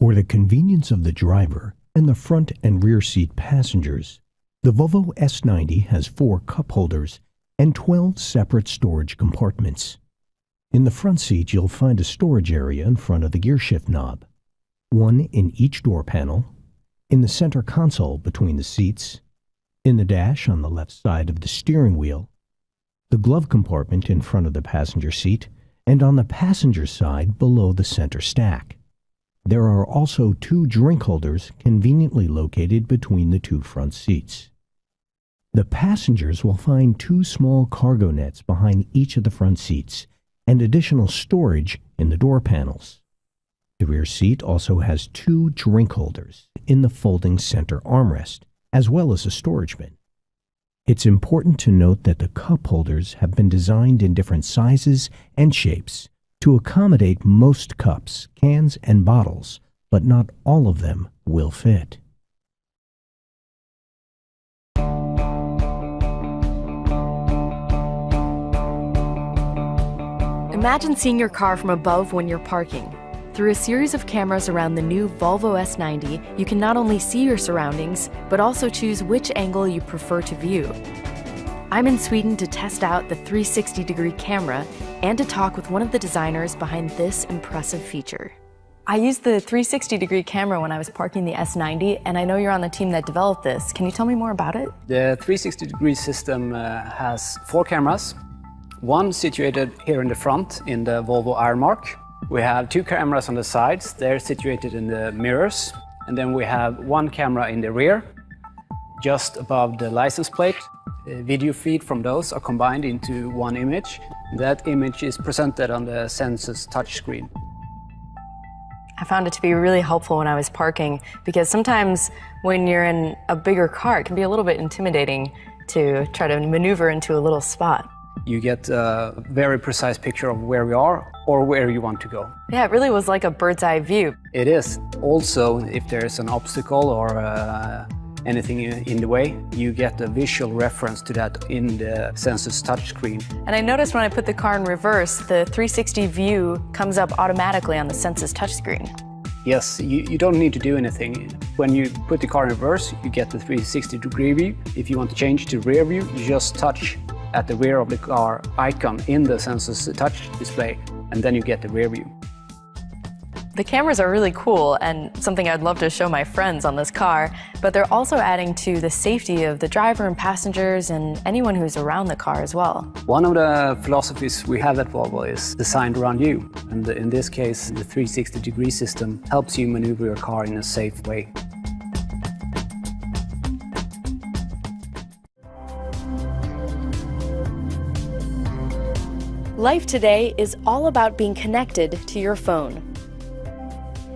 For the convenience of the driver and the front and rear seat passengers, the Volvo S90 has 4 cup holders and 12 separate storage compartments. In the front seat, you'll find a storage area in front of the gear shift knob, one in each door panel, in the center console between the seats, in the dash on the left side of the steering wheel, the glove compartment in front of the passenger seat, and on the passenger side below the center stack. There are also 2 drink holders conveniently located between the 2 front seats. The passengers will find 2 small cargo nets behind each of the front seats and additional storage in the door panels. The rear seat also has 2 drink holders in the folding center armrest, as well as a storage bin. It's important to note that the cup holders have been designed in different sizes and shapes to accommodate most cups, cans, and bottles, but not all of them will fit. Imagine seeing your car from above when you're parking. Through a series of cameras around the new Volvo S90, you can not only see your surroundings, but also choose which angle you prefer to view. I'm in Sweden to test out the 360-degree camera and to talk with one of the designers behind this impressive feature. I used the 360-degree camera when I was parking the S90, and I know you're on the team that developed this. Can you tell me more about it? The 360-degree system has 4 cameras. One situated here in the front in the Volvo Ironmark. We have 2 cameras on the sides. They're situated in the mirrors. And then we have 1 camera in the rear, just above the license plate. The video feed from those are combined into one image. That image is presented on the Sensus touchscreen. I found it to be really helpful when I was parking, because sometimes when you're in a bigger car, it can be a little bit intimidating to try to maneuver into a little spot. You get a very precise picture of where we are or where you want to go. Yeah, it really was like a bird's eye view. It is. Also, if there's an obstacle or anything in the way, you get a visual reference to that in the Sensus touchscreen. And I noticed when I put the car in reverse, the 360 view comes up automatically on the Sensus touchscreen. Yes, you don't need to do anything. When you put the car in reverse, you get the 360-degree view. If you want to change to rear view, you just touch at the rear of the car icon in the Sensus touch display, and then you get the rear view. The cameras are really cool and something I'd love to show my friends on this car, but they're also adding to the safety of the driver and passengers and anyone who's around the car as well. One of the philosophies we have at Volvo is designed around you, and in this case, the 360-degree system helps you maneuver your car in a safe way. Life today is all about being connected to your phone.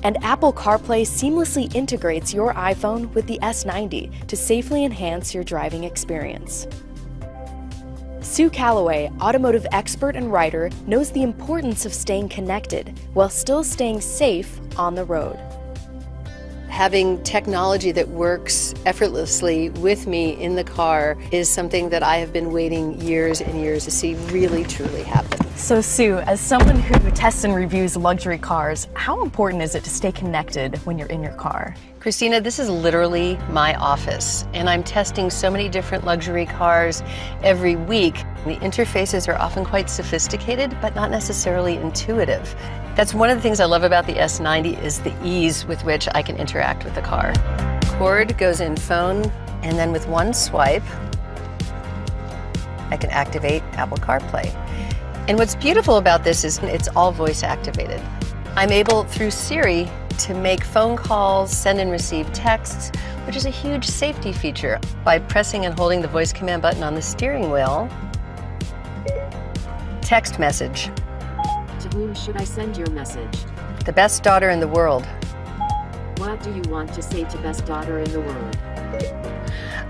And Apple CarPlay seamlessly integrates your iPhone with the S90 to safely enhance your driving experience. Sue Calloway, automotive expert and writer, knows the importance of staying connected while still staying safe on the road. Having technology that works effortlessly with me in the car is something that I have been waiting years and years to see really truly happen. So Sue, as someone who tests and reviews luxury cars, how important is it to stay connected when you're in your car? Christina, this is literally my office, and I'm testing so many different luxury cars every week. The interfaces are often quite sophisticated, but not necessarily intuitive. That's one of the things I love about the S90 is the ease with which I can interact with the car. Cord goes in phone, and then with one swipe, I can activate Apple CarPlay. And what's beautiful about this is it's all voice activated. I'm able, through Siri, to make phone calls, send and receive texts, which is a huge safety feature. By pressing and holding the voice command button on the steering wheel, text message. To whom should I send your message? The best daughter in the world. What do you want to say to best daughter in the world?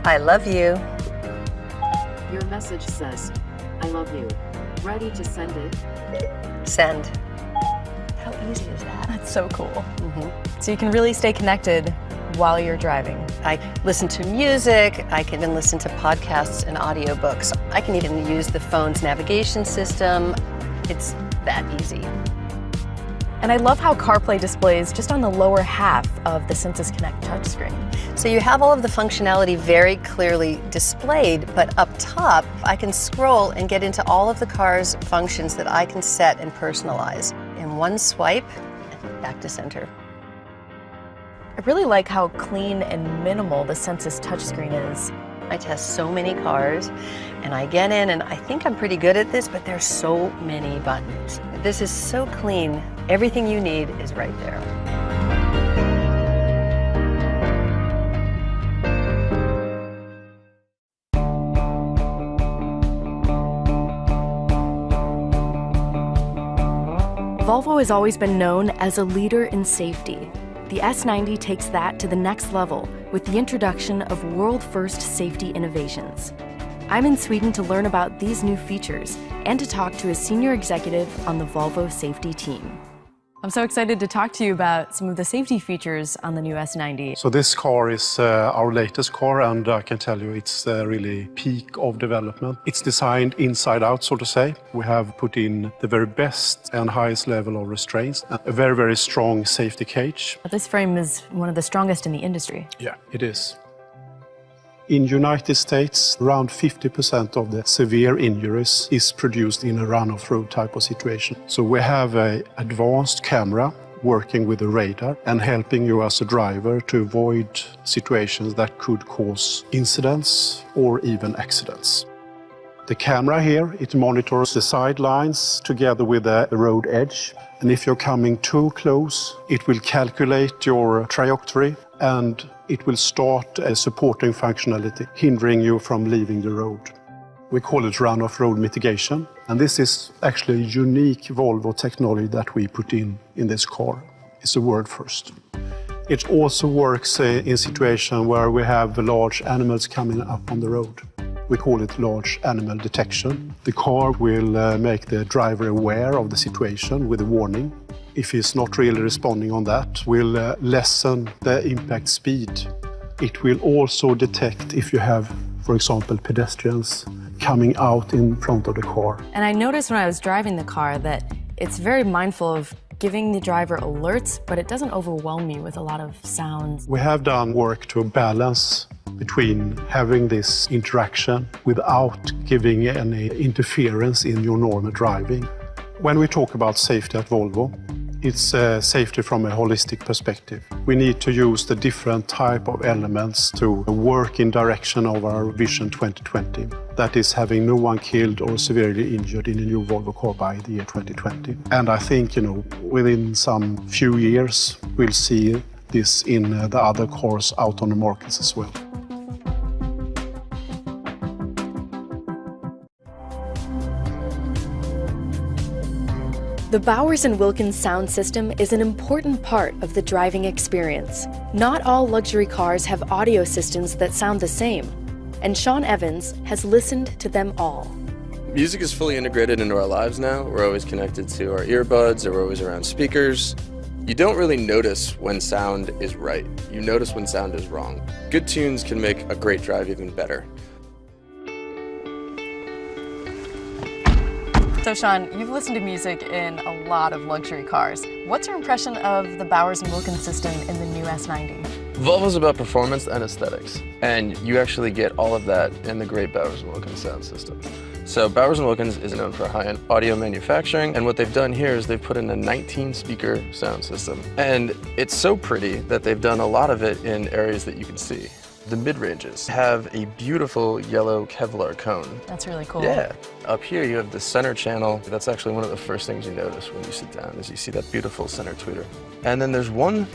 I love you. Your message says, I love you. Ready to send it? Send. How easy is that? That's so cool. So you can really stay connected while you're driving. I listen to music, I can even listen to podcasts and audiobooks. I can even use the phone's navigation system. It's that easy. And I love how CarPlay displays just on the lower half of the Sensus Connect touchscreen. So you have all of the functionality very clearly displayed, but up top, I can scroll and get into all of the car's functions that I can set and personalize. In one swipe, back to center. I really like how clean and minimal the Sensus touchscreen is. I test so many cars, and I get in, and I think I'm pretty good at this, but there's so many buttons. This is so clean. Everything you need is right there. Volvo has always been known as a leader in safety. The S90 takes that to the next level with the introduction of world-first safety innovations. I'm in Sweden to learn about these new features and to talk to a senior executive on the Volvo safety team. I'm so excited to talk to you about some of the safety features on the new S90. So this car is our latest car, and I can tell you it's really peak of development. It's designed inside out, so to say. We have put in the very best and highest level of restraints, a very, very strong safety cage. This frame is one of the strongest in the industry. Yeah, it is. In United States, around 50% of the severe injuries is produced in a run-off-road type of situation. So we have an advanced camera working with the radar and helping you as a driver to avoid situations that could cause incidents or even accidents. The camera here, it monitors the sidelines together with the road edge. And if you're coming too close, it will calculate your trajectory and it will start a supporting functionality, hindering you from leaving the road. We call it run-off-road mitigation, and this is actually a unique Volvo technology that we put in this car. It's a word first. It also works in situations where we have large animals coming up on the road. We call it large animal detection. The car will make the driver aware of the situation with a warning. If he's not really responding on that, will lessen the impact speed. It will also detect if you have, for example, pedestrians coming out in front of the car. And I noticed when I was driving the car that it's very mindful of giving the driver alerts, but it doesn't overwhelm me with a lot of sounds. We have done work to balance between having this interaction without giving any interference in your normal driving. When we talk about safety at Volvo, it's safety from a holistic perspective. We need to use the different type of elements to work in direction of our Vision 2020. That is having no one killed or severely injured in a new Volvo car by the year 2020. And I think, within some few years, we'll see this in the other cars out on the markets as well. The Bowers & Wilkins sound system is an important part of the driving experience. Not all luxury cars have audio systems that sound the same, and Sean Evans has listened to them all. Music is fully integrated into our lives now. We're always connected to our earbuds, or we're always around speakers. You don't really notice when sound is right. You notice when sound is wrong. Good tunes can make a great drive even better. So Sean, you've listened to music in a lot of luxury cars. What's your impression of the Bowers & Wilkins system in the new S90? Volvo's about performance and aesthetics, and you actually get all of that in the great Bowers & Wilkins sound system. So Bowers & Wilkins is known for high-end audio manufacturing, and what they've done here is they've put in a 19-speaker sound system. And it's so pretty that they've done a lot of it in areas that you can see. The mid-ranges have a beautiful yellow Kevlar cone. That's really cool. Yeah. Up here you have the center channel. That's actually one of the first things you notice when you sit down, is you see that beautiful center tweeter. And then there's one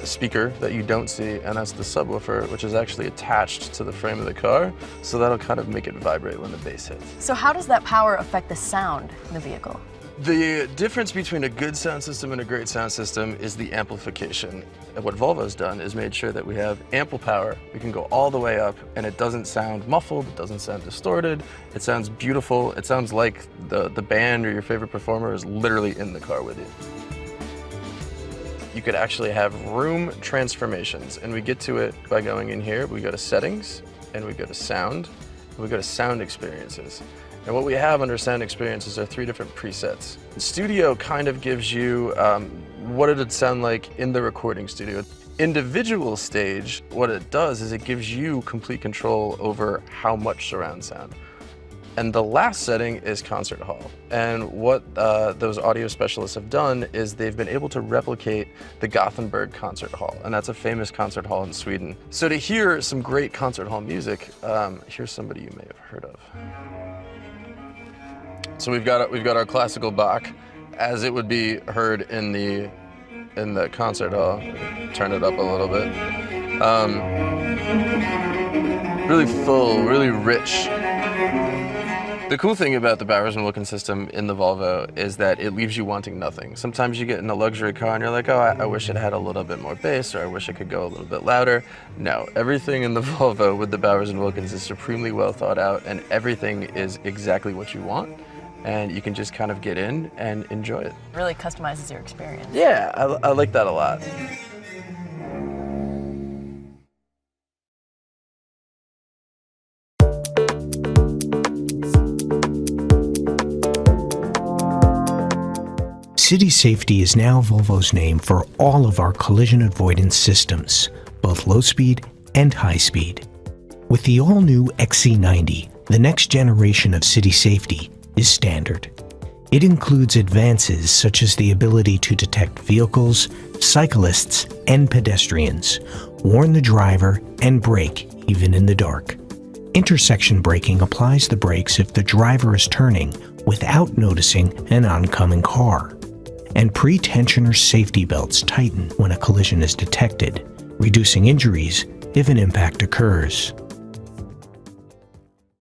speaker that you don't see, and that's the subwoofer, which is actually attached to the frame of the car, so that'll kind of make it vibrate when the bass hits. So how does that power affect the sound in the vehicle? The difference between a good sound system and a great sound system is the amplification. And what Volvo's done is made sure that we have ample power. We can go all the way up, and it doesn't sound muffled, it doesn't sound distorted, it sounds beautiful, it sounds like the band or your favorite performer is literally in the car with you. You could actually have room transformations, and we get to it by going in here. We go to settings, and we go to sound, and we go to sound experiences. And what we have under Sound Experiences are 3 different presets. Studio kind of gives you what it'd sound like in the recording studio. Individual stage, what it does is it gives you complete control over how much surround sound. And the last setting is concert hall. And what those audio specialists have done is they've been able to replicate the Gothenburg Concert Hall, and that's a famous concert hall in Sweden. So to hear some great concert hall music, here's somebody you may have heard of. So we've got our classical Bach, as it would be heard in the concert hall. Turn it up a little bit. Really full, really rich. The cool thing about the Bowers & Wilkins system in the Volvo is that it leaves you wanting nothing. Sometimes you get in a luxury car and you're like, oh, I wish it had a little bit more bass, or I wish it could go a little bit louder. No, everything in the Volvo with the Bowers & Wilkins is supremely well thought out, and everything is exactly what you want. And you can just kind of get in and enjoy it. Really customizes your experience. Yeah, I like that a lot. City Safety is now Volvo's name for all of our collision avoidance systems, both low speed and high speed. With the all-new XC90, the next generation of City Safety is standard. It includes advances such as the ability to detect vehicles, cyclists, and pedestrians, warn the driver, and brake even in the dark. Intersection braking applies the brakes if the driver is turning without noticing an oncoming car. And pre-tensioner safety belts tighten when a collision is detected, reducing injuries if an impact occurs.